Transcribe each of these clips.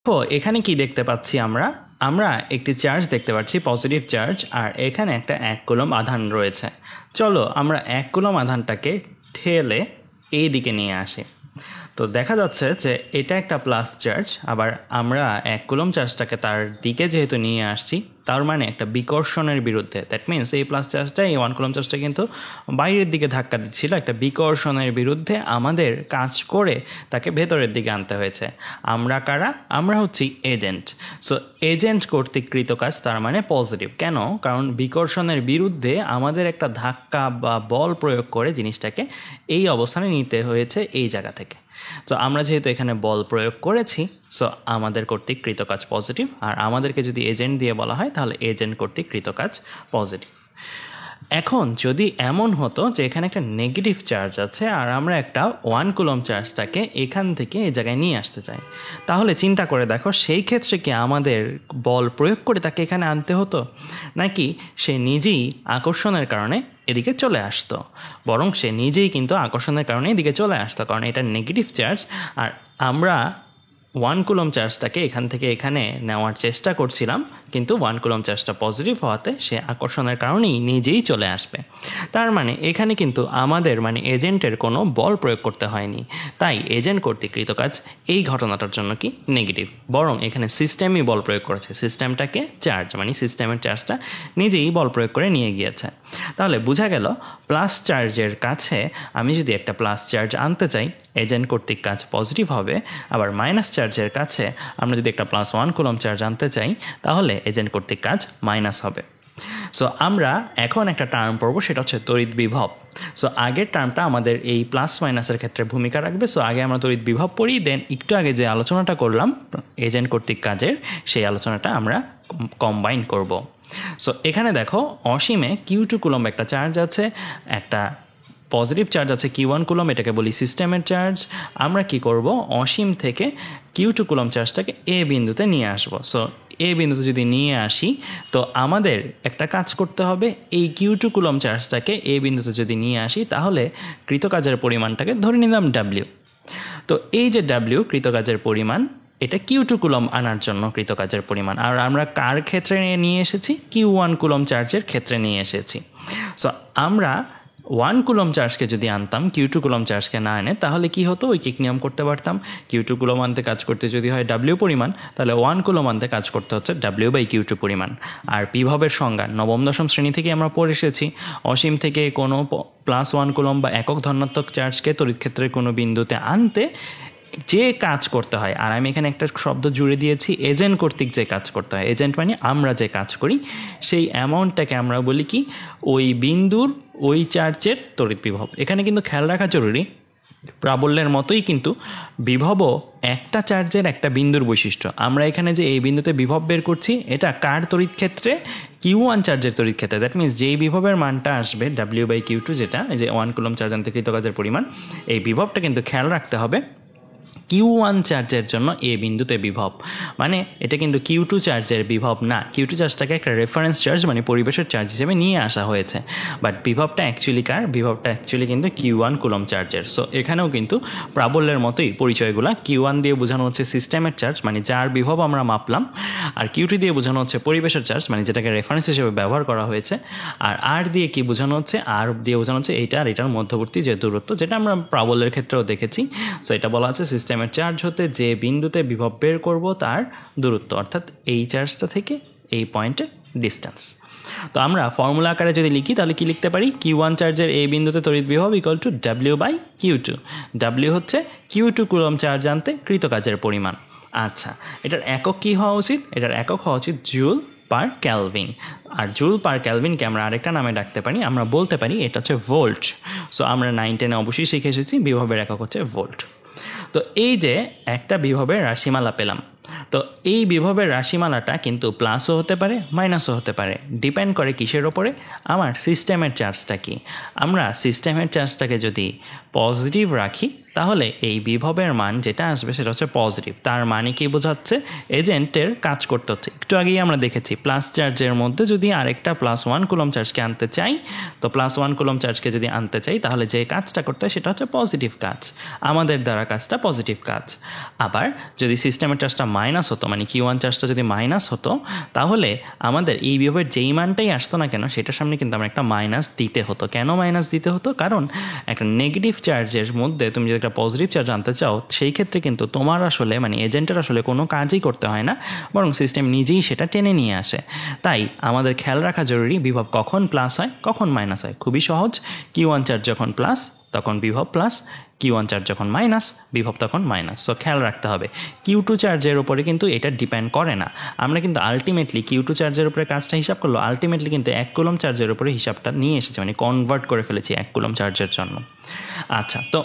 তো এখানে কি দেখতে পাচ্ছি আমরা একটি চার্জ দেখতে পাচ্ছি পজিটিভ চার্জ, আর এখানে একটা 1 কুলম্ব আধান রয়েছে। চলো আমরা 1 কুলম্ব আধানটাকে ঠেলে এই দিকে নিয়ে আসি। তো দেখা যাচ্ছে যে এটা একটা প্লাস চার্জ, আবার আমরা 1 কুলম্ব চার্জটাকে তার দিকে যেহেতু নিয়ে আসছি, তার মানে একটা বিকর্ষণের বিরুদ্ধে, দ্যাট মিনস এই প্লাস চার্জটা এই 1 কুলম্ব চার্জটা কিন্তু বাইরের দিকে ধাক্কা দিচ্ছিল, একটা বিকর্ষণের বিরুদ্ধে আমাদের কাজ করে তাকে ভেতরের দিকে আনতে হয়েছে। আমরা কারা? আমরা হচ্ছি এজেন্ট। সো এজেন্ট কর্তৃক কৃত কাজ, তার মানে পজিটিভ। কেন? কারণ বিকর্ষণের বিরুদ্ধে আমাদের একটা ধাক্কা বা বল প্রয়োগ করে জিনিসটাকে এই অবস্থানে নিতে হয়েছে এই জায়গা থেকে। তো আমরা যেহেতু এখানে বল প্রয়োগ করেছি, সো আমাদের কর্তৃক কৃত কাজ পজিটিভ, আর আমাদেরকে যদি এজেন্ট দিয়ে বলা হয় তাহলে এজেন্ট কর্তৃক কৃত কাজ পজিটিভ। এখন যদি এমন হতো যে এখানে একটা নেগেটিভ চার্জ আছে আর আমরা একটা 1 কুলম্ব চার্জটাকে এখান থেকে এই জায়গায় নিয়ে আসতে চাই, তাহলে চিন্তা করে দেখো সেই ক্ষেত্রে কি আমাদের বল প্রয়োগ করে তাকে এখানে আনতে হতো, নাকি সে নিজেই আকর্ষণের কারণে এদিকে চলে আসতো? বরং সে নিজেই কিন্তু আকর্ষণের কারণে এদিকে চলে আসতো, কারণ এটা নেগেটিভ চার্জ, আর আমরা 1 কুলম্ব চার্জটাকে এখান থেকে এখানে নেওয়ার চেষ্টা করছিলাম, কিন্তু 1 কুলম্ব চার্জটা পজিটিভ হওয়াতে সে আকর্ষণের কারণেই নিজেই চলে আসবে। তার মানে এখানে কিন্তু আমাদের মানে এজেন্টের কোনো বল প্রয়োগ করতে হয়নি, তাই এজেন্ট কর্তৃক কৃত কাজ এই ঘটনাটার জন্য কি নেগেটিভ, বরং এখানে সিস্টেমই বল প্রয়োগ করেছে। সিস্টেমটাকে চার্জ মানে সিস্টেমের চার্জটা নিজেই বল প্রয়োগ করে নিয়ে গিয়েছে। তাহলে বোঝা গেল প্লাস চার্জের কাছে আমি যদি একটা প্লাস চার্জ আনতে চাই, এজেন্ট কর্তৃক কাজ পজিটিভ হবে, আবার মাইনাস চার্জের কাছে আমরা যদি একটা +1 কুলম্ব চার্জ আনতে চাই তাহলে এজেন্ট কর্তৃক কাজ মাইনাস হবে। সো আমরা এখন একটা টার্ম পড়বো, সেটা হচ্ছে তড়িৎ বিভব। সো আগের টার্মটা আমাদের এই প্লাস মাইনাসের ক্ষেত্রে ভূমিকা রাখবে। সো আগে আমরা তড়িৎ বিভব পড়ি, দেন একটু আগে যে আলোচনাটা করলাম এজেন্ট কর্তৃক কাজের, সেই আলোচনাটা আমরা কম্বাইন করব। সো এখানে দেখো অসীমে Q2 কুলম্ব একটা চার্জ আছে, একটা পজিটিভ চার্জ আছে Q1 কুলম্ব, এটাকে বলি সিস্টেমের চার্জ। আমরা কি করব, অসীম থেকে Q2 কুলম্ব চার্জটাকে এ বিন্দুতে নিয়ে আসব। সো এ বিন্দুতে যদি নিয়ে আসি তো আমাদের একটা কাজ করতে হবে, এই Q2 কুলম্ব চার্জটাকে এ বিন্দুতে যদি নিয়ে আসি তাহলে কৃতকাজের পরিমাণটাকে ধরে নিলাম W। তো এই যে W কৃতকাজের পরিমাণ, এটা Q2 কুলম্ব আনার জন্য কৃতকাজের পরিমাণ, আর আমরা কার ক্ষেত্রে নিয়ে এসেছি? Q1 কুলম্ব চার্জের ক্ষেত্রে নিয়ে এসেছি। সো আমরা 1 কুলম্ব চার্জকে যদি আনতাম, Q2 কুলম্ব চার্জকে না এনে, তাহলে কি হতো? ঐকিক নিয়ম করতে পারতাম। Q2 কুলম্ব আনতে কাজ করতে যদি হয় W পরিমাণ, তাহলে 1 কুলম্ব আনতে কাজ করতে হচ্ছে W/Q2 পরিমাণ। আর বিভবের সংজ্ঞা নবম দশম শ্রেণী থেকে আমরা পড়ে এসেছি, অসীম থেকে কোনো +1 কুলম্ব বা একক ধনাত্মক চার্জকে তড়িৎ ক্ষেত্রের কোনো বিন্দুতে আনতে যে কাজ করতে হয়, আর আমি এখানে একটা শব্দ জুড়ে দিয়েছি, এজেন্ট কর্তৃক যে কাজ করতে হয়। এজেন্ট মানে আমরা যে কাজ করি, সেই অ্যামাউন্টটাকে আমরা বলি কি? ওই বিন্দুর ওই চার্জের তড়িৎ বিভব। এখানে কিন্তু খেয়াল রাখা জরুরি, প্রাবল্যের মতোই কিন্তু বিভবও একটা চার্জের একটা বিন্দুর বৈশিষ্ট্য। আমরা এখানে যে এই বিন্দুতে বিভব বের করছি, এটা কার তড়িৎ ক্ষেত্রে? Q1 চার্জের তড়িৎ ক্ষেত্রে। দ্যাট মিনস যেই বিভবের মানটা আসবে W/Q2, যেটা এই যে 1 কুলম্ব চার্জ আনতে কৃতকাজের পরিমাণ, এই বিভবটা কিন্তু খেয়াল রাখতে হবে Q1 চার্জের জন্য এ বিন্দুতে বিভব, মানে এটা কিন্তু Q2 চার্জের বিভব না। Q2 চার্জটাকে একটা রেফারেন্স চার্জ মানে পরিবেশের চার্জ হিসেবে নিয়ে আসা হয়েছে, বাট বিভবটা অ্যাকচুয়ালি কার? বিভবটা অ্যাকচুয়ালি কিন্তু Q1 কুলম্ব চার্জের। সো এখানেও কিন্তু প্রাবল্যের মতোই পরিচয়গুলো। Q1 দিয়ে বোঝানো হচ্ছে সিস্টেমের চার্জ, মানে যার বিভব আমরা মাপলাম, আর Q2 দিয়ে বোঝানো হচ্ছে পরিবেশের চার্জ, মানে যেটাকে রেফারেন্স হিসেবে ব্যবহার করা হয়েছে। আর R দিয়ে কি বোঝানো হচ্ছে? R দিয়ে বোঝানো হচ্ছে এইটা আর এটার মধ্যবর্তী যে দূরত্ব, যেটা আমরা প্রাবল্যের ক্ষেত্রেও দেখেছি। সো এটা বলা আছে সিস্টেমের চার্জ হতে যে বিন্দুতে বিভব বের করব তার দূরত্ব, অর্থাৎ এই চার্জটা থেকে এই পয়েন্টের ডিস্টেন্স। তো আমরা ফর্মুলা আকারে যদি লিখি তাহলে কি লিখতে পারি? Q1 চার্জের এই বিন্দুতে তড়িৎ বিভব = W/Q2। W হচ্ছে Q2 কুলম্ব চার্জ আনতে কৃতকাজের পরিমাণ। আচ্ছা, এটার একক কি হওয়া উচিত? এটার একক হওয়া উচিত জুল পার ক্যালভিন। আর জুল পার ক্যালভিনকে আমরা আরেকটা নামে ডাকতে পারি, আমরা বলতে পারি এটা হচ্ছে ভোল্ট। সো আমরা 9-10 অবশ্যই শিখে এসেছি বিভবের একক হচ্ছে ভোল্ট। তো এই যে একটা বিভবের রাশিমালা পেলাম, তো এই বিভবের রাশিমালাটা কিন্তু প্লাসও হতে পারে মাইনাসও হতে পারে, ডিপেন্ড করে কিসের ওপরে? আমার সিস্টেমের চার্জটা কি। আমরা সিস্টেমের চার্জটাকে যদি পজিটিভ রাখি তাহলে এই বিভবের মান যেটা আসবে সেটা হচ্ছে পজিটিভ। তার মানে কি বোঝাচ্ছে? এজেন্টের কাজ করতে হচ্ছে। একটু আগেই আমরা দেখেছি প্লাস চার্জের মধ্যে যদি আরেকটা +1 কুলম্ব চার্জকে আনতে চাই, তো +1 কুলম্ব চার্জকে যদি আনতে চাই তাহলে যে কাজটা করতে হয় সেটা হচ্ছে পজিটিভ কাজ, আমাদের দ্বারা কাজটা পজিটিভ কাজ। আবার যদি সিস্টেমের চার্জটা মাইনাস হতো, মানে Q1 চার্জটা যদি মাইনাস হতো, তাহলে আমাদের এই বিভবের যেই মানটাই আসতো না কেন সেটার সামনে কিন্তু আমরা একটা মাইনাস দিতে হতো। কেন মাইনাস দিতে হতো? কারণ একটা নেগেটিভ চার্জের মধ্যে তুমি যদি একটা পজিটিভ চার্জ আনতে চাও, সেই ক্ষেত্রে কিন্তু তোমার আসলে মানে এজেন্টের আসলে কোনো কাজই করতে হয় না, বরং সিস্টেম নিজেই সেটা টেনে নিয়ে আসে। তাই আমাদের খেয়াল রাখা জরুরি বিভব কখন প্লাস হয়, কখন মাইনাস হয়। খুবই সহজ, Q1 চার্জ যখন প্লাস তখন বিভব প্লাস, Q1 চার্জ যখন মাইনাস বিভব তখন মাইনাস। সো খেয়াল রাখতে হবে Q2 চার্জের উপরে কিন্তু এটা ডিপেন্ড করে না। আমরা কিন্তু আলটিমেটলি Q2 চার্জের উপরে কাজটা হিসাব করলো, আলটিমেটলি কিন্তু 1 কুলম চার্জের উপরে হিসাবটা নিয়ে এসেছে, মানে কনভার্ট করে ফেলেছি 1 কুলম চার্জের জন্য। আচ্ছা, তো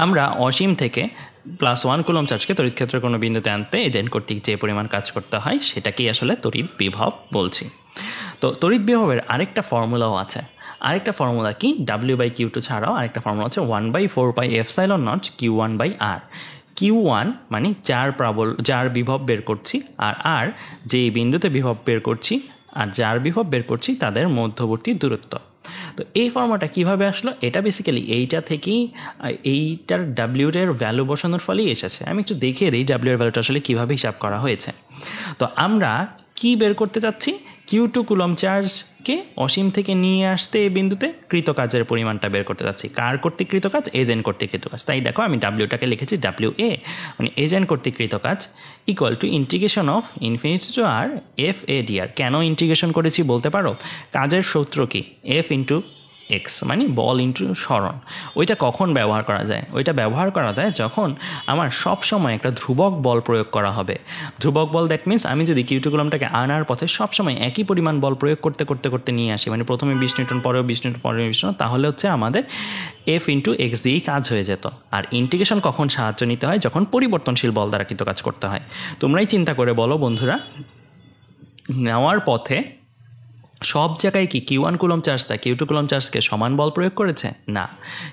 আমরা অসীম থেকে +1 কুলম চার্জকে তড়িৎ ক্ষেত্রের কোনো বিন্দুতে আনতে এজেন্ট কর্তৃক যে পরিমাণ কাজ করতে হয় সেটাকেই আসলে তড়িৎ বিভব বলছি। তো তড়িৎ বিভবের আরেকটা ফর্মুলাও আছে। আরেকটা ফর্মুলা কি? W/Q2 ছাড়াও আরেকটা ফর্মুলা হচ্ছে 1/4πε0 Q1/R। Q1 মানে যার বিভব বের করছি, আর R যে বিন্দুতে বিভব বের করছি আর যার বিভব বের করছি তাদের মধ্যবর্তী দূরত্ব। তো এই ফর্মুলাটা কীভাবে আসলো? এটা বেসিক্যালি এইটা থেকেই এইটার ডাব্লিউর এর ভ্যালু বসানোর ফলেই এসেছে। আমি একটু দেখিয়ে দিই ডাব্লিউ এর ভ্যালুটা আসলে কীভাবে হিসাব করা হয়েছে। তো আমরা কি বের করতে চাচ্ছি? Q2 কুলম চার্জকে অসীম থেকে নিয়ে আসতে এই বিন্দুতে কৃত কাজের পরিমাণটা বের করতে চাচ্ছি। কার কর্তৃক কৃত কাজ? এজেন্ট কর্তৃক কৃত কাজ। তাই দেখো আমি ডাব্লিউটাকে লিখেছি WA, মানে এজেন্ট কর্তৃক কৃত কাজ equal to integration of infinity to r FA/dr। কেন ইন্টিগ্রেশন করেছি বলতে পারো? কাজের সূত্র কি? F/x, মানে বল ইন্টু সরণ। ওইটা কখন ব্যবহার করা যায়? ওইটা ব্যবহার করা যায় যখন আমার সব সময় একটা ধ্রুবক বল প্রয়োগ করা হবে। ধ্রুবক বল দ্যাট মিনস আমি যদি Q2 কুলমটাকে আনার পথে সবসময় একই পরিমাণ বল প্রয়োগ করতে করতে করতে নিয়ে আসি, মানে প্রথমে 20 নিউটন পরেও 20 নিউটন পরেও 20 নিউটন, তাহলে হচ্ছে আমাদের F/x দিয়েই কাজ হয়ে যেত। আর ইন্টিগ্রেশন কখন সাহায্য নিতে হয়? যখন পরিবর্তনশীল বল দ্বারা কিন্তু কাজ করতে হয়। তোমরাই চিন্তা করে বলো বন্ধুরা, নেওয়ার পথে সব জায়গায় কি Q1 কুলম চার্জটা Q2 কুলম চার্জকে সমান বল প্রয়োগ করেছে? না।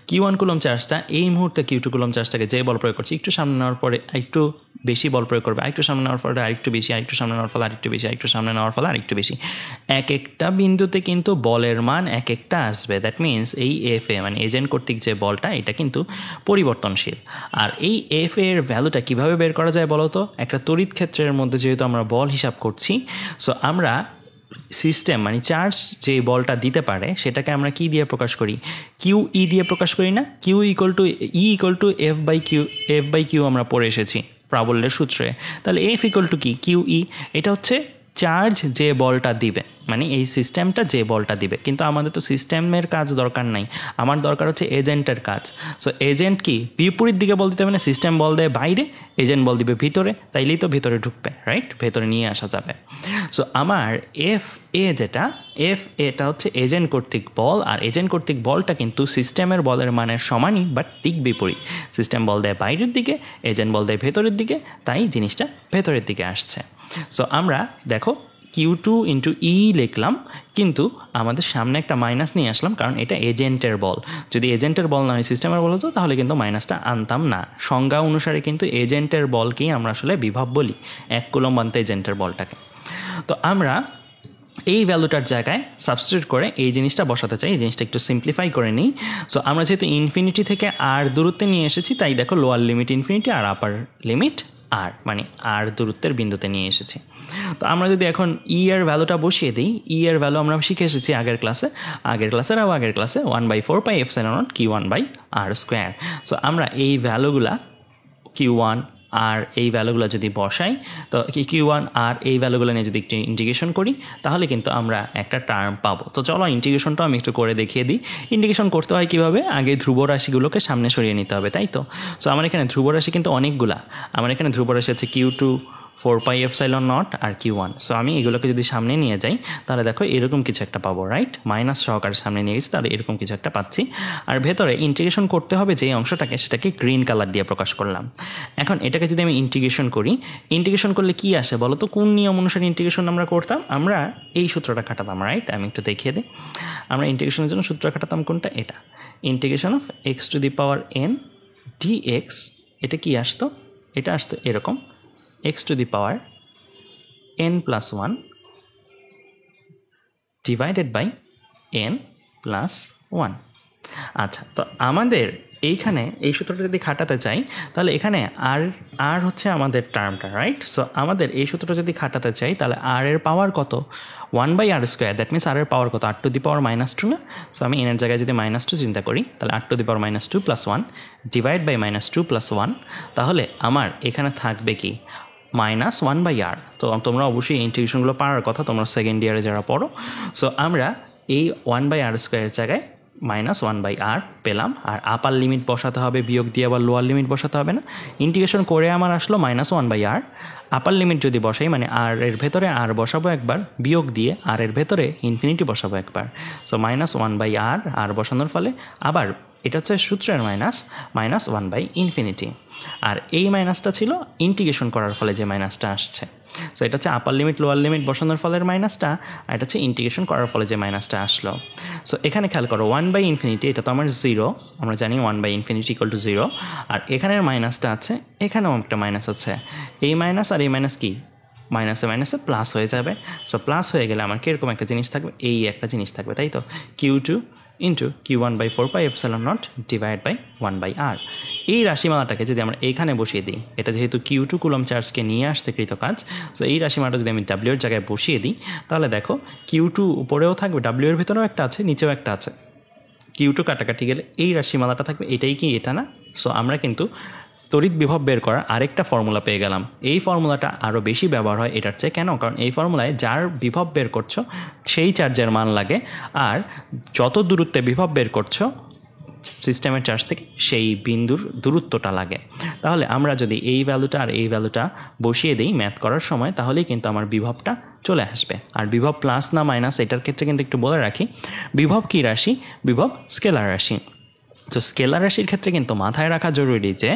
Q1 কুলম চার্জটা এই মুহূর্তে Q2 কুলম চার্জটাকে যে বল প্রয়োগ করছে, একটু সামনে নেওয়ার পরে একটু বেশি বল প্রয়োগ করবে, আরেকটু সামনে নেওয়ার পরে আরেকটু বেশি, আরেকটু সামনে নেওয়ার ফলে আরেকটু বেশি, আরেকটু সামনে নেওয়ার ফলে আরেকটু বেশি। এক একটা বিন্দুতে কিন্তু বলের মান এক একটা আসবে। দ্যাট মিনস এই FA মানে এজেন্ট কর্তৃক যে বলটা, এটা কিন্তু পরিবর্তনশীল। আর এই FA এর ভ্যালুটা কীভাবে বের করা যায় বলো তো? একটা তড়িৎ ক্ষেত্রের মধ্যে যেহেতু আমরা বল হিসাব করছি, সো আমরা সিস্টেম মানে চার্জ যে বলটা দিতে পারে সেটাকে আমরা কি দিয়ে প্রকাশ করি? QE দিয়ে প্রকাশ করি না? Q=E/Q আমরা পড়ে এসেছি প্রাবল্যের সূত্রে। তাহলে F = কি? QE। এটা হচ্ছে চার্জ যে বলটা দিবে, মানে এই সিস্টেমটা যে বলটা দিবে। কিন্তু আমাদের তো সিস্টেমের কাজ দরকার নাই, আমার দরকার হচ্ছে এজেন্টের কাজ। সো এজেন্ট কি? বিপরীত দিকে বল দিতে হবে না। সিস্টেম বল দেয় বাইরে, এজেন্ট বল দিবে ভিতরে, তাইলেই তো ভিতরে ঢুকবে, রাইট? ভেতরে নিয়ে আসা যাবে। সো আমার FA যেটা, এটা হচ্ছে এজেন্ট কর্তৃক বল, আর এজেন্ট কর্তৃক বলটা কিন্তু সিস্টেমের বলের মানের সমানই, বাট দিক বিপরীত। সিস্টেম বল দেয় বাইরের দিকে, এজেন্ট বল দেয় ভেতরের দিকে, তাই জিনিসটা ভেতরের দিকে আসছে। সো আমরা দেখো Q2 × E লিখলাম, কিন্তু আমাদের সামনে একটা মাইনাস নিয়ে আসলাম, কারণ এটা এজেন্টের বল। যদি এজেন্টের বল না হয় সিস্টেমের বল হতো, তাহলে কিন্তু মাইনাসটা আনতাম না। সংজ্ঞা অনুসারে কিন্তু এজেন্টের বলকেই আমরা আসলে বিভব বলি, 1 কুলম আনতে এজেন্টের বলটাকে। তো আমরা এই ভ্যালুটার জায়গায় সাবস্টিটিউট করে এই জিনিসটা বসাতে চাই। এই জিনিসটা একটু সিম্পলিফাই করে নিই। সো আমরা যেহেতু ইনফিনিটি থেকে আর দূরত্বে নিয়ে এসেছি, তাই দেখো লোয়ার লিমিট ইনফিনিটি আর আপার লিমিট আর, মানে আর দূরত্বের বিন্দুতে নিয়ে এসেছি। তো আমরা যদি এখন এর ভ্যালুটা বসিয়ে দিই, এর ভ্যালু আমরা শিখে এসেছি আগের ক্লাসে 1/4πε0 Q1/r²। সো আমরা এই ভ্যালুগুলা Q1 আর এই ভ্যালুগুলো যদি বসাই, তো Q1 আর এই ভ্যালুগুলো নিয়ে যদি একটু ইন্টিগ্রেশন করি, তাহলে কিন্তু আমরা একটা টার্ম পাবো। তো চলো ইন্টিগ্রেশনটা আমি একটু করে দেখিয়ে দিই। ইন্টিগ্রেশন করতে হয় কীভাবে? আগে ধ্রুব রাশিগুলোকে সামনে সরিয়ে নিতে হবে, তাই তো? সো আমার এখানে ধ্রুব রাশি কিন্তু অনেকগুলা। আমার এখানে ধ্রুব রাশি হচ্ছে Q2, 4πε0 আর Q1। সো আমি এগুলোকে যদি সামনে নিয়ে যাই, তাহলে দেখো এরকম কিছু একটা পাবো, রাইট? মাইনাস সহকারে সামনে নিয়ে গেছি, তাহলে এরকম কিছু একটা পাচ্ছি। আর ভেতরে ইন্টিগ্রেশন করতে হবে যে অংশটাকে, সেটাকে গ্রিন কালার দিয়ে প্রকাশ করলাম। এখন এটাকে যদি আমি ইন্টিগ্রেশন করি, ইন্টিগ্রেশন করলে কি আসে বলো তো? কোন নিয়ম অনুসারে ইন্টিগ্রেশন আমরা করতাম? আমরা এই সূত্রটা খাটাতাম, রাইট? আমি একটু দেখিয়ে দিই। আমরা ইন্টিগ্রেশনের জন্য সূত্র খাটাতাম কোনটা? এটা, ইন্টিগ্রেশন অফ x⁴n dx। এটা কি আসতো? এটা আসতো এরকম, x⁴n+1 / n+1। আচ্ছা, তো আমাদের এইখানে এই সূত্রটা যদি খাটাতে চাই তাহলে এখানে আর হচ্ছে আমাদের টার্মটা, রাইট? সো আমাদের এই সূত্রটা যদি খাটাতে চাই তাহলে আর এর পাওয়ার কত, 1/r², দ্যাট মিনস আর এর পাওয়ার কত, r⁻², না? সো আমি এনের জায়গায় যদি -2 চিন্তা করি তাহলে r⁻² + 1 ডিভাইড বাই -2 + 1, তাহলে আমার এখানে থাকবে কি -1/r। তো তোমরা অবশ্যই ইন্টিগ্রেশনগুলো পারার কথা, তোমরা সেকেন্ড ইয়ারে যারা পড়ো। সো আমরা এই 1/r² জায়গায় -1/r পেলাম, আর আপার লিমিট বসাতে হবে, বিয়োগ দিয়ে আবার লোয়ার লিমিট বসাতে হবে না। ইন্টিগ্রেশন করে আমার আসলো -1/r। আপার লিমিট যদি বসাই মানে আর এর ভেতরে আর বসাবো একবার, বিয়োগ দিয়ে আর এর ভেতরে ইনফিনিটি বসাবো একবার। সো -1/r, আর বসানোর ফলে আবার এটা হচ্ছে সূত্রের -1/∞। আর এই মাইনাসটা ছিল ইন্টিগ্রেশন করার ফলে যে মাইনাসটা আসছে। সো এটা হচ্ছে আপার লিমিট লোয়ার লিমিট বসানোর ফলের মাইনাসটা, আর এটা হচ্ছে ইন্টিগ্রেশন করার ফলে যে মাইনাসটা আসলো। সো এখানে খেয়াল করো 1/∞, এটা তো আমার 0, আমরা জানি 1/∞ = 0। আর এখানের মাইনাসটা আছে, এখানেও একটা মাইনাস আছে। এই মাইনাস আর এই মাইনাস কি, মাইনাসে প্লাস হয়ে যাবে। সো প্লাস হয়ে গেলে আমার কীরকম একটা জিনিস থাকবে, এই একটা জিনিস থাকবে, তাই তো, Q2 × Q1/4πε0 divide by 1/r। এই রাশিমালাটাকে যদি আমরা এইখানে বসিয়ে দিই, এটা যেহেতু Q2 কুলম চার্জকে নিয়ে আসতে কৃত কাজ, সো এই রাশিমালাটা যদি আমি W এর জায়গায় বসিয়ে দিই তাহলে দেখো Q2 উপরেও থাকবে, W এর ভেতরেও একটা আছে, নিচেও একটা আছে। Q2 কাটাকাটি গেলে এই রাশিমালাটা থাকবে, এটাই কি এটা না? সো আমরা কিন্তু তড়িৎ বিভব বের করার আরেকটা ফর্মুলা পেয়ে গেলাম। এই ফর্মুলাটা আরও বেশি ব্যবহার হয় এটার চেয়ে। কেন? কারণ এই ফর্মুলায় যার বিভব বের করছো সেই চার্জের মান লাগে, আর যত দূরত্বে বিভব বের করছো সিস্টেমের চার্জ থেকে সেই বিন্দুর দূরত্বটা লাগে। তাহলে আমরা যদি এই ভ্যালুটা আর এই ভ্যালুটা বসিয়ে দিই ম্যাথ করার সময়, তাহলেই কিন্তু আমার বিভবটা চলে আসবে। আর বিভব প্লাস না মাইনাস এটার ক্ষেত্রে কিন্তু একটু বলে রাখি, বিভব কী রাশি? বিভব স্কেলার রাশি। তো স্কেলার রাশির ক্ষেত্রে কিন্তু মাথায় রাখা জরুরি যে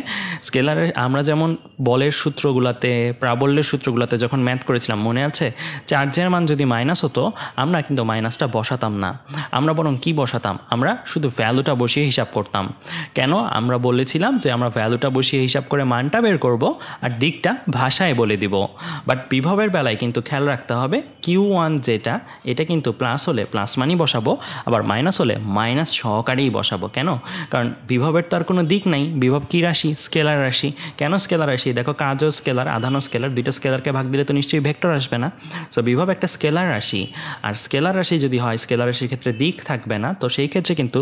স্কেলারে আমরা যেমন বলের সূত্রগুলোতে, প্রাবল্যের সূত্রগুলোতে যখন ম্যাথ করেছিলাম মনে আছে, চার্জের মান যদি মাইনাস হতো আমরা কিন্তু মাইনাসটা বসাতাম না, আমরা বরং কি বসাতাম, আমরা শুধু ভ্যালুটা বসিয়ে হিসাব করতাম। কেন? আমরা বলেছিলাম যে আমরা ভ্যালুটা বসিয়ে হিসাব করে মানটা বের করব আর দিকটা ভাষায় বলে দিব। বাট বিভবের বেলায় কিন্তু খেয়াল রাখতে হবে Q1 যেটা, এটা কিন্তু প্লাস হলে প্লাস মানই বসাবো, আবার মাইনাস হলে মাইনাস সহকারেই বসাবো। কেন? কারণ বিভবের তো আর কোনো দিক নাই, বিভব কী রাশি? স্কেলার রাশি। কেন স্কেলার রাশি? দেখো কাজও স্কেলার, আধানও স্কেলার, দুইটা স্কেলারকে ভাগ দিলে তো নিশ্চয়ই ভেক্টর আসবে না। সো বিভব একটা স্কেলার রাশি, আর স্কেলার রাশি যদি হয়, স্কেলার রাশির ক্ষেত্রে দিক থাকবে না, তো সেই ক্ষেত্রে কিন্তু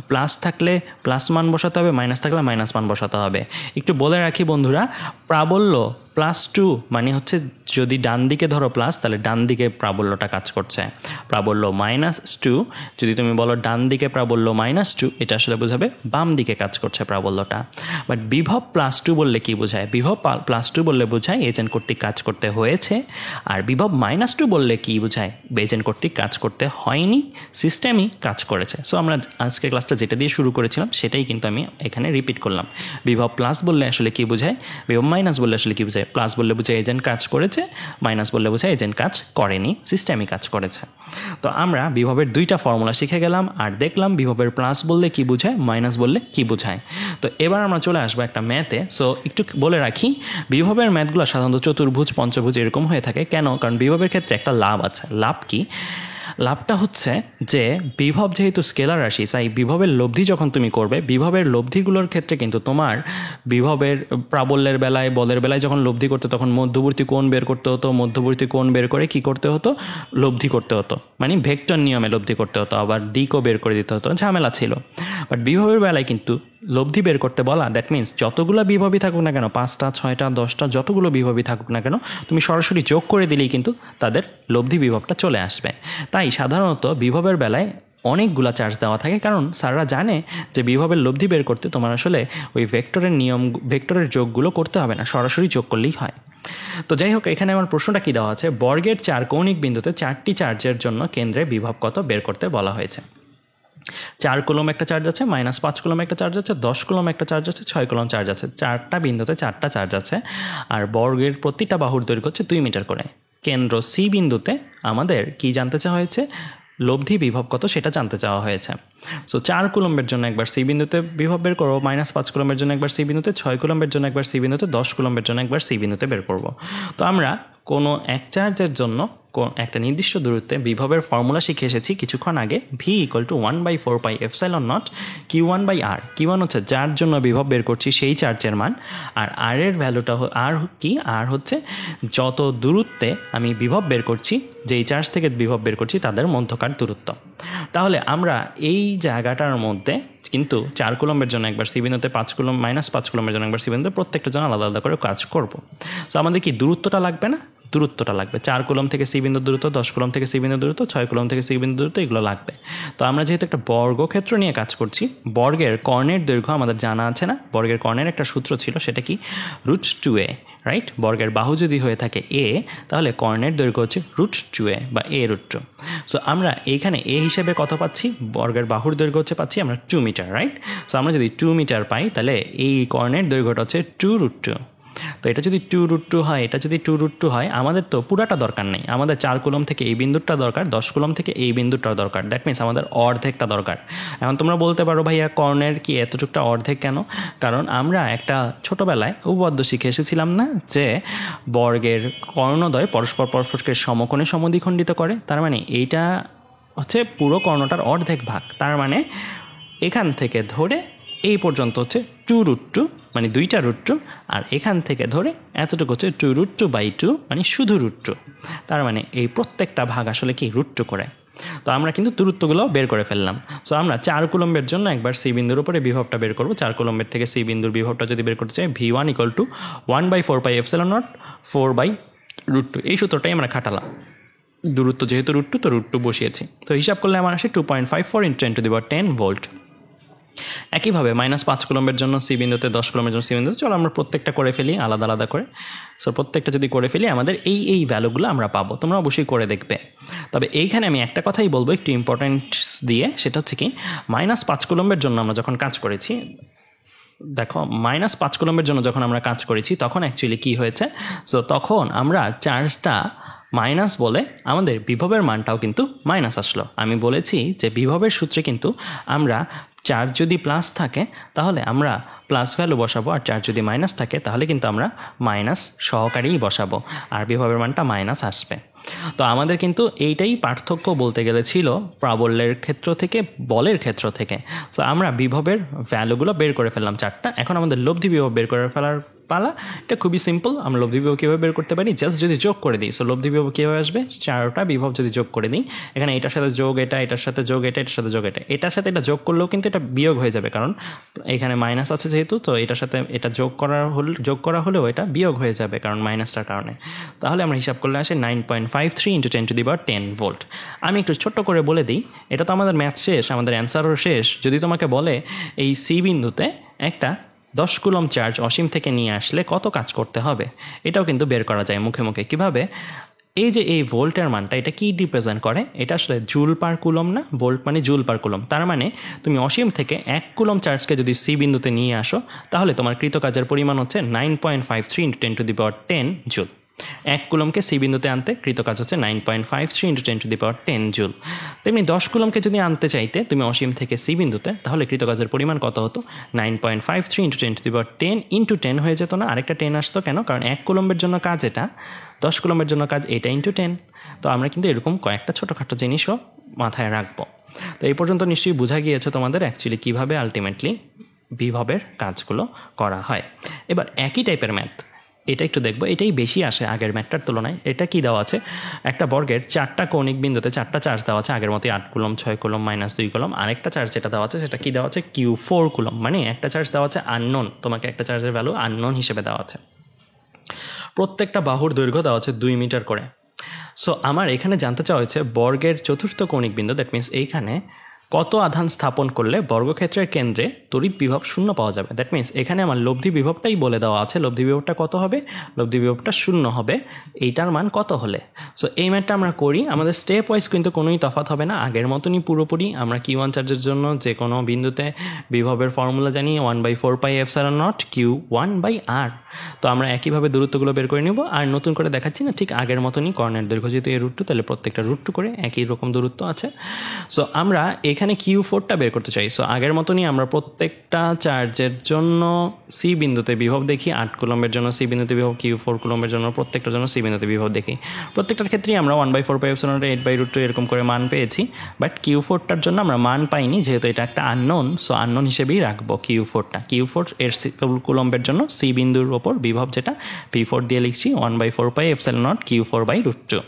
প্লাস থাকলে প্লাস মান বসাতে হবে, মাইনাস থাকলে মাইনাস মান বসাতে হবে। একটু বলে রাখি বন্ধুরা, প্রাবল্য +2 মানে হচ্ছে যদি ডান দিকে ধরো প্লাস, তাহলে ডান দিকে প্রাবল্যটা কাজ করছে। প্রাবল্য -2 যদি তুমি বলো ডান দিকে প্রাবল্য -2, এটা আসলে বোঝাবে বাম দিকে কাজ করছে প্রাবল্যটা। বাট বিভব +2 বললে কি বোঝায়? বিভব +2 বললে বোঝায় এজেন্ট কর্তৃক কাজ করতে হয়েছে। আর বিভব -2 বললে কি বোঝায়? এজেন্ট কর্তৃক কাজ করতে হয়নি, সিস্টেমই কাজ করেছে। সো আমরা আজকে ক্লাসটা যেটা দিয়ে শুরু করেছিলাম সেটাই কিন্তু আমি এখানে রিপিট করলাম। বিভব প্লাস বললে আসলে কি বোঝায়, বিভব মাইনাস বললে আসলে কি বোঝায়। প্লাস বললে বোঝায় এজেন্ট কাজ করেছে, মাইনাস বললে বোঝায় এজেন্ট কাজ করেনি, সিস্টেমই কাজ করেছে। তো আমরা বিভবের দুইটা ফর্মুলা শিখে গেলাম, আর দেখলাম বিভবের প্লাস বললে কি বোঝায়, মাইনাস বললে কি বোঝায়। তো এবার আমরা চলে আসবো একটা ম্যাথে। সো একটু বলে রাখি, বিভবের ম্যাথগুলো সাধারণত চতুর্ভুজ, পঞ্চভুজ এরকম হয়ে থাকে। কেন? কারণ বিভবের ক্ষেত্রে একটা লাভ আছে। লাভ কি? লাভটা হচ্ছে যে বিভব যেহেতু স্কেলার রাশি, তাই বিভবের লব্ধি যখন তুমি করবে, বিভবের লব্ধিগুলোর ক্ষেত্রে কিন্তু তোমার বিভবের প্রাবল্যের বেলায়, বলের বেলায় যখন লব্ধি করতে তখন মধ্যবর্তী কোণ বের করতে হতো, মধ্যবর্তী কোণ বের করে কি করতে হতো, লব্ধি করতে হতো, মানে ভেক্টর নিয়মে লব্ধি করতে হতো, আবার দিকও বের করে দিতে হতো, ঝামেলা ছিল। বাট বিভবের বেলায় কিন্তু লব্ধি বের করতে বলা, দ্যাট মিনস যতগুলো বিভবই থাকুক না কেন, 5টা 6টা 10টা যতগুলো বিভবই থাকুক না কেন, তুমি সরাসরি যোগ করে দিলেই কিন্তু তাদের লব্ধি বিভবটা চলে আসবে। তাই সাধারণত বিভবের বেলায় অনেকগুলা চার্জ দেওয়া থাকে, কারণ স্যাররা জানে যে বিভবের লব্ধি বের করতে তোমার আসলে ওই ভেক্টরের নিয়ম, ভেক্টরের যোগগুলো করতে হবে না, সরাসরি যোগ করলেই হয়। তো যাই হোক, এখানে আমার প্রশ্নটা কী দেওয়া আছে, বর্গের 4 কৌণিক বিন্দুতে 4টি চার্জের জন্য কেন্দ্রে বিভব কত বের করতে বলা হয়েছে। 4 কুলম একটা চার্জ আছে, -5 কুলম একটা চার্জ আছে, 10 কুলম একটা চার্জ আছে, 6 কুলম চার্জ আছে, 4টা বিন্দুতে 4টা চার্জ আছে, আর বর্গের প্রতিটা বাহুর দৈর্ঘ্য হচ্ছে 2 মিটার করে। কেন্দ্র সি বিন্দুতে আমাদের কি জানতে চাওয়া হয়েছে, লব্ধি বিভব কত সেটা জানতে চাওয়া হয়েছে। সো 4 কুলম্বের জন্য একবার সি বিন্দুতে বিভব বের করবো, -5 কুলম্বের জন্য একবার সি বিন্দুতে, 6 কুলম্বের জন্য একবার সি বিন্দুতে, 10 কুলম্বের জন্য একবার সি বিন্দুতে বের করব। তো আমরা কোনো এক চার্জের জন্য একটা নির্দিষ্ট দূরত্বে বিভবের ফর্মুলা শিখে এসেছি কিছুক্ষণ আগে, V equal to 1/4πε0 Q1/r। Q1 হচ্ছে যার জন্য বিভব বের করছি সেই চার্জের মান, আর আর এর ভ্যালুটা আর কি, আর হচ্ছে যত দূরত্বে আমি বিভব বের করছি, যেই চার্জ থেকে বিভব বের করছি তাদের মধ্যকার দূরত্ব। তাহলে আমরা এই জায়গাটার মধ্যে কিন্তু 4 কুলম্বের জন্য একবার সি বিন্দুতে, -5 কুলম্বের জন্য একবার সি বিন্দুতে, প্রত্যেকটা জন্য আলাদা আলাদা করে কাজ করব। তো আমাদের কি দূরত্বটা লাগবে না? দূরত্বটা লাগবে। 4 কুলম থেকে সি বিন্দুর দূরত্ব, 10 কুলম থেকে সি বিন্দুর দূরত্ব, 6 কুলম থেকে সি বিন্দুর দূরত্ব, এগুলো লাগবে। তো আমরা যেহেতু একটা বর্গক্ষেত্র নিয়ে কাজ করছি, বর্গের কর্ণের দৈর্ঘ্য আমাদের জানা আছে না? বর্গের কর্ণের একটা সূত্র ছিল, সেটা কি √2a, রাইট? বর্গের বাহু যদি হয়ে থাকে a, তাহলে কর্ণের দৈর্ঘ্য হচ্ছে √2a বা a√2। সো আমরা এইখানে a হিসেবে কত পাচ্ছি? বর্গের বাহুর দৈর্ঘ্য হচ্ছে পাচ্ছি আমরা 2 মিটার, রাইট? সো আমরা যদি 2 মিটার পাই, তাহলে এই কর্ণের দৈর্ঘ্যটা হচ্ছে 2√2। তো এটা যদি 2√2 হয়, এটা যদি 2√2 হয়, আমাদের তো পুরাটা দরকার নেই। আমাদের 4 কুলম থেকে এই বিন্দুটা দরকার, 10 কুলম থেকে এই বিন্দুটাও দরকার। দ্যাট মিনস আমাদের অর্ধেকটা দরকার। এখন তোমরা বলতে পারো, ভাইয়া কর্ণের কি এতটুকটা অর্ধেক কেন? কারণ আমরা একটা ছোটোবেলায় উপপাদ্য শিখে এসেছিলাম না, যে বর্গের কর্ণদ্বয় পরস্পর পরস্পরকে সমকোণে সমদ্বিখণ্ডিত করে। তার মানে এইটা হচ্ছে পুরো কর্ণটার অর্ধেক ভাগ। তার মানে এখান থেকে ধরে এই পর্যন্ত হচ্ছে 2√2, মানে 2টা √2, আর এখান থেকে ধরে এতটুকু হচ্ছে 2√2/2, মানে শুধু √2। তার মানে এই প্রত্যেকটা ভাগ আসলে কি √2 করে। তো আমরা কিন্তু দূরত্বগুলো বের করে ফেললাম। সো আমরা 4 কুলম্বের জন্য একবার সি বিন্দুর উপরে বিভবটা বের করব। 4 কুলম্বের থেকে সি বিন্দুর বিভবটা যদি বের করতে চাই, V1 ইকুয়াল টু 1/4πε0 4/√2, এই সূত্রটাই আমরা খাটালাম। দূরত্ব যেহেতু √2, তো √2 বসিয়েছি। তো হিসাব করলে আমার আসে 2.54 × 10⁻10 ভোল্ট। একইভাবে -5 কুলম্বের জন্য সি বিন্দুতে, 10 কুলম্বের জন্য সি বিন্দুতে, চলো আমরা প্রত্যেকটা করে ফেলি আলাদা আলাদা করে। সো প্রত্যেকটা যদি করে ফেলি, আমাদের এই ভ্যালুগুলো আমরা পাবো। তোমরা অবশ্যই করে দেখবে। তবে এইখানে আমি একটা কথাই বলবো একটু ইম্পর্টেন্ট দিয়ে, সেটা হচ্ছে কি, -5 কুলম্বের জন্য আমরা যখন কাজ করেছি, দেখো -5 কুলম্বের জন্য যখন আমরা কাজ করেছি, তখন অ্যাকচুয়ালি কি হয়েছে? সো তখন আমরা চার্জটা মাইনাস বলে আমাদের বিভবের মানটাও কিন্তু মাইনাস আসলো। আমি বলেছি যে বিভবের সূত্রে কিন্তু আমরা চার্জ যদি প্লাস থাকে তাহলে আমরা প্লাস ভ্যালু বসাবো, আর চার্জ যদি মাইনাস থাকে তাহলে কিন্তু আমরা মাইনাস সহকারেই বসাবো, আর বিভবের মানটা মাইনাস আসবে। তো আমাদের কিন্তু এইটাই পার্থক্য বলতে গেলে ছিল প্রাবল্যের ক্ষেত্র থেকে, বলের ক্ষেত্র থেকে। সো আমরা বিভবের ভ্যালুগুলো বের করে ফেললাম 4টা। এখন আমাদের লব্ধি বিভব বের করে ফেলার পালা। এটা খুবই সিম্পল। আমরা লব্ধি বিভব কীভাবে বের করতে পারি? জাস্ট যদি যোগ করে দিই। সো লব্ধি বিভব কীভাবে আসবে? 4টা বিভব যদি যোগ করে দিই, এখানে এটার সাথে যোগ এটা, এটার সাথে যোগ এটা, এটার সাথে যোগ এটা, এটার সাথে এটা যোগ করলেও কিন্তু এটা বিয়োগ হয়ে যাবে, কারণ এখানে মাইনাস আছে যেহেতু। তো এটার সাথে এটা যোগ করা হলেও এটা বিয়োগ হয়ে যাবে, কারণ মাইনাসটার কারণে। তাহলে আমরা হিসাব করলে আসে 9.53 × 10⁻10 ভোল্ট। আমি একটু ছোট্ট করে বলে দিই, এটা তো আমাদের ম্যাথ শেষ, আমাদের অ্যান্সারও শেষ। যদি তোমাকে বলে এই সি বিন্দুতে একটা 10 কুলম চার্জ অসীম থেকে নিয়ে আসলে কত কাজ করতে হবে, এটাও কিন্তু বের করা যায় মুখে মুখে। কীভাবে? এই যে এই ভোল্টের মানটা, এটা কি রিপ্রেজেন্ট করে? এটা আসলে জুল পার কুলম না? ভোল্ট মানে জুল পার কুলম। তার মানে তুমি অসীম থেকে 1 কুলম চার্জকে যদি সি বিন্দুতে নিয়ে আসো, তাহলে তোমার কৃতকাজের পরিমাণ হচ্ছে 9.53 × 10⁻10 জুল। 1 কুলমকে সি বিন্দুতে আনতে কৃতকাজ হচ্ছে 9.53 × 10⁻10 জুল। তেমনি 10 কুলমকে যদি আনতে চাইতে তুমি অসীম থেকে সি বিন্দুতে, তাহলে কৃতকাজের পরিমাণ কত হতো? 9.53 × 10⁻10 × 10 হয়ে যেত না? আরেকটা 10 আসতো কেন? কারণ 1 কুলম্বের জন্য কাজ এটা, 10 কুলম্বের জন্য কাজ এটা × 10। তো আমরা কিন্তু এরকম কয়েকটা ছোটোখাটো জিনিসও মাথায় রাখবো। তো এই পর্যন্ত নিশ্চয়ই বোঝা গিয়েছে তোমাদের অ্যাকচুয়ালি কীভাবে আলটিমেটলি বিভবের কাজগুলো করা হয়। এবার একই টাইপের ম্যাথ এটা একটু দেখবো, এটাই বেশি আসে আগের ম্যাথটার তুলনায়। এটা কি দেওয়া আছে? একটা বর্গের 4টা কৌণিক বিন্দুতে 4টা চার্জ দেওয়া আছে, আগের মতোই 8 কুলম, 6 কুলম, -2 কুলম। আরেকটা চার্জ যেটা দেওয়া আছে সেটা কি দেওয়া আছে? Q4 coulomb. মানে একটা চার্জ দেওয়া আছে আননোন, তোমাকে একটা চার্জের ভ্যালু আননোন হিসেবে দেওয়া আছে। প্রত্যেকটা বাহুর দৈর্ঘ্য দেওয়া আছে 2 মিটার করে। সো আমার এখানে জানতে চাওয়া হয়েছে বর্গের চতুর্থ কৌণিক বিন্দু, দ্যাট মিনস এইখানে কত আধান স্থাপন করলে বর্গক্ষেত্রের কেন্দ্রে তড়িৎ বিভব 0 পাওয়া যাবে। দ্যাট মিনস এখানে আমার লব্ধি বিভবটাই বলে দেওয়া আছে। লব্ধি বিভবটা কত হবে? লব্ধি বিভবটা 0 হবে। এইটার মান কত হলে? সো এই ম্যাথটা আমরা করি। আমাদের স্টেপ ওয়াইজ কিন্তু কোনোই তফাৎ হবে না, আগের মতনই পুরোপুরি। আমরা Q1 চার্জের জন্য যে কোনো বিন্দুতে বিভবের ফর্মুলা জানি 1/4πε0 Q1/r। তো আমরা একইভাবে দূরত্বগুলো বের করে নিব। আর নতুন করে দেখাচ্ছি না, ঠিক আগের মতনই। কর্ণের দৈর্ঘ্য যেহেতু এই √2, তাহলে প্রত্যেকটা √2 করে একই রকম দূরত্ব আছে। সো আমরা এইখানে Q4টা বের করতে চাই। সো আগের মতনই আমরা প্রত্যেকটা চার্জের জন্য সি বিন্দুতে বিভব দেখি। 8 কুলম্বের জন্য সি বিন্দুতে বিভব, Q4 কুলম্বের জন্য প্রত্যেকটার জন্য সি বিন্দুতে বিভব দেখি। প্রত্যেকটার ক্ষেত্রেই আমরা 1/4πε0 8/√2 এরকম করে মান পেয়েছি, বাট Q4টার জন্য আমরা মান পাইনি, যেহেতু এটা একটা আননোন। সো আননোন হিসেবেই রাখবো Q4টা। Q4 এর কুলম্বের জন্য সি বিন্দুর ওপর বিভব যেটা P4 দিয়ে লিখছি 1/4πε0 Q4/√2।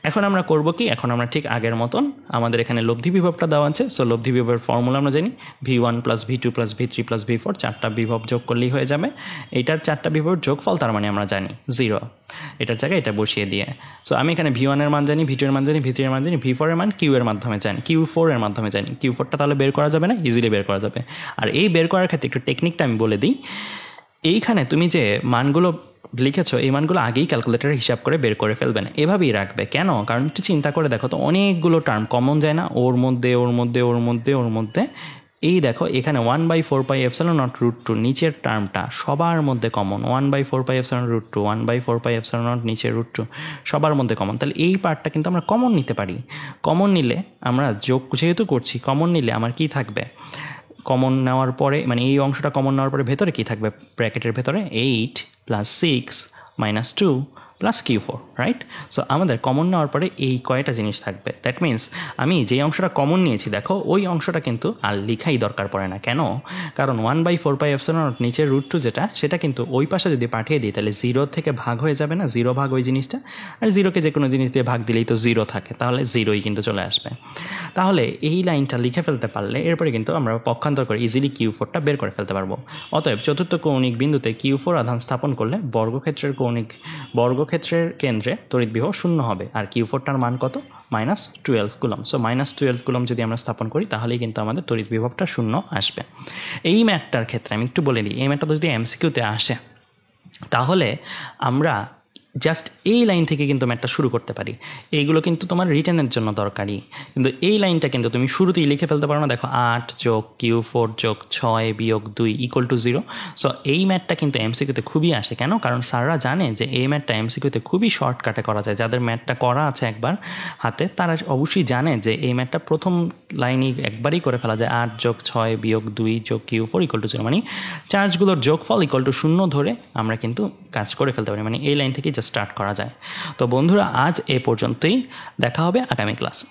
এখন আমরা করব কি, এখন আমরা ঠিক আগের মতন আমাদের এখানে লব্ধি বিভবটা দেওয়া আছে। সো লব্ধি বিভবের ফর্মুলা আমরা জানি V1 + V2 + V3 + V4, 4টা বিভব যোগ করলেই হয়ে যাবে। এইটার 4টা বিভবের যোগফল তার মানে আমরা জানি 0। এটার জায়গায় এটা বসিয়ে দিয়ে, সো আমি এখানে V1 এর মান জানি, V2 এর মান জানি, V3 এর মান জানি, V4 এর মান Q এর মাধ্যমে জানি, Q4 এর মাধ্যমে জানি। Q4টা তাহলে বের করা যাবে না? ইজিলি বের করা যাবে। আর এই বের করার ক্ষেত্রে একটু টেকনিকটা আমি বলে দিই। এইখানে তুমি যে মানগুলো লিখেছো এই মানগুলো আগেই ক্যালকুলেটারে হিসাব করে বের করে ফেলবে না, এভাবেই রাখবে। কেন? কারণ একটু চিন্তা করে দেখো তো, অনেকগুলো টার্ম কমন যায় না ওর মধ্যে ওর মধ্যে ওর মধ্যে ওর মধ্যে। এই দেখো এখানে 1/4πε0√2 নিচের টার্মটা সবার মধ্যে কমন, 1/4πε0√2, 1/4πε0 নিচের √2 সবার মধ্যে কমন। তাহলে এই পার্টটা কিন্তু আমরা কমন নিতে পারি। কমন নিলে আমরা যোগ যেহেতু করছি, কমন নিলে আমার কি থাকবে, কমন নেওয়ার পরে মানে এই অংশটা কমন নেওয়ার পরে ভেতরে কি থাকবে, ব্র্যাকেটের ভেতরে 8 + 6 - 2 + Q4, রাইট? সো আমাদের কমন নেওয়ার পরে এই কয়টা জিনিস থাকবে। দ্যাট মিন্স আমি যে অংশটা কমন নিয়েছি দেখো ওই অংশটা কিন্তু আর লেখাই দরকার পড়ে না। কেন? কারণ 1/4πε0 নিচের √2 যেটা, সেটা কিন্তু ওই পাশে যদি পাঠিয়ে দিই তাহলে 0 থেকে ভাগ হয়ে যাবে না, 0 ভাগ ওই জিনিসটা। আর 0কে যে কোনো জিনিস দিয়ে ভাগ দিলেই তো 0 থাকে, তাহলে 0ই কিন্তু চলে আসবে। তাহলে এই লাইনটা লিখে ফেলতে পারলে এরপরে কিন্তু আমরা পক্ষান্তর করে ইজিলি Q4টা বের করে ফেলতে পারবো। অতএব চতুর্থ কৌণিক বিন্দুতে Q4 আধান স্থাপন করলে বর্গক্ষেত্রের কেন্দ্রে তড়িৎ বিভব 0 হবে। আর Q4টার মান কত? -12 কুলম্ব। সো -12 কুলম্ব যদি আমরা স্থাপন করি তাহলেই কিন্তু আমাদের তড়িৎ বিভবটা 0 আসবে। এই ম্যাথটার ক্ষেত্রে আমি একটু বলে নিই, এই ম্যাথটা যদি MCQতে আসে তাহলে আমরা জাস্ট এই লাইন থেকে কিন্তু ম্যাথটা শুরু করতে পারি। এইগুলো কিন্তু তোমার রিটেনের জন্য দরকারি, কিন্তু এই লাইনটা কিন্তু তুমি শুরুতেই লিখে ফেলতে পারো না। দেখো 8 + Q4 + 6 - 2 = 0। সো এই ম্যাথটা কিন্তু MCQতে খুবই আসে। কেন? কারণ স্যাররা জানে যে এই ম্যাথটা MCQতে খুবই শর্টকাটে করা যায়। যাদের ম্যাথটা করা আছে একবার হাতে তারা অবশ্যই জানে যে এই ম্যাথটা প্রথম লাইনই একবারই করে ফেলা যায়। 8 + 6 - 2 + Q4 = 0, মানে চার্জগুলোর যোগফল = 0 ধরে আমরা কিন্তু কাজ করে ফেলতে পারি। মানে এই লাইন থেকে স্টার্ট করা যায়। তো বন্ধুরা আজ এ পর্যন্তই, দেখা হবে আগামী ক্লাসে।